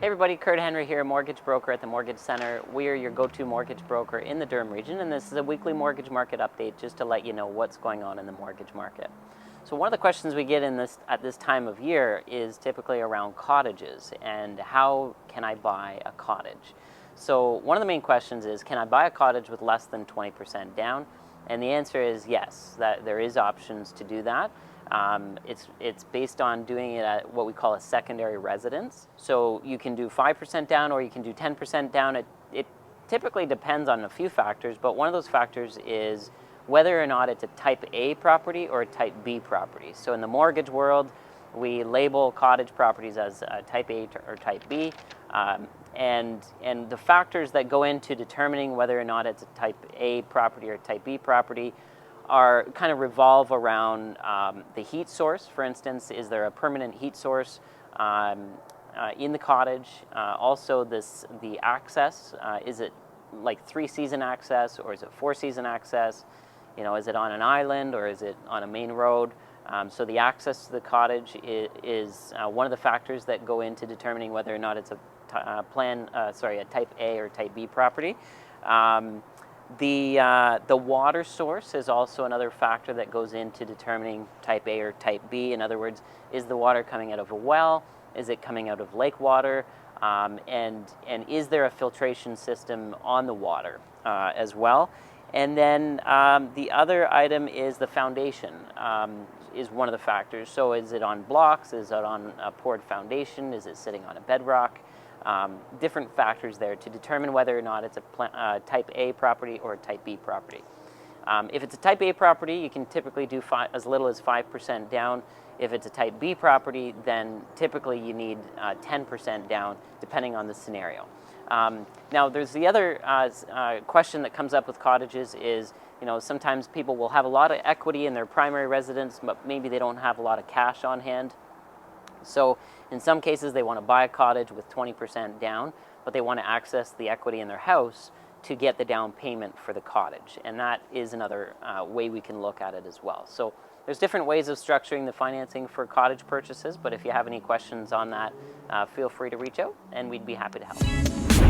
everybody, Kurt Henry here, mortgage broker at the Mortgage Center. We are your go-to mortgage broker in the Durham region, and this is a weekly mortgage market update just to let you know what's going on in the mortgage market. So one of the questions we get at this time of year is typically around cottages and how can I buy a cottage? So one of the main questions is, can I buy a cottage with less than 20% down? And the answer is yes, that there is options to do that. It's based on doing it at what we call a secondary residence. So you can do 5% down or you can do 10% down. It typically depends on a few factors, but one of those factors is whether or not it's a type A property or a type B property. So in the mortgage world, we label cottage properties as type A or type B. And the factors that go into determining whether or not it's a type A property or type B property are kind of revolve around the heat source. For instance, is there a permanent heat source in the cottage? Also, the access, is it like 3-season access or is it 4-season access? You know, is it on an island or is it on a main road? So the access to the cottage is one of the factors that go into determining whether or not it's a type A or type B property. The water source is also another factor that goes into determining type A or type B. In other words, is the water coming out of a well? Is it coming out of lake water? And is there a filtration system on the water as well? And then the other item is the foundation is one of the factors. So is it on blocks? Is it on a poured foundation? Is it sitting on a bedrock? Different factors there to determine whether or not it's a type A property or a type B property. If it's a type A property, you can typically do as little as 5% down. If it's a type B property, then typically you need 10% down, depending on the scenario. Now, there's the other question that comes up with cottages is, you know, sometimes people will have a lot of equity in their primary residence, but maybe they don't have a lot of cash on hand. So in some cases, they want to buy a cottage with 20% down, but they want to access the equity in their house to get the down payment for the cottage. And that is another way we can look at it as well. So there's different ways of structuring the financing for cottage purchases, but if you have any questions on that, feel free to reach out and we'd be happy to help.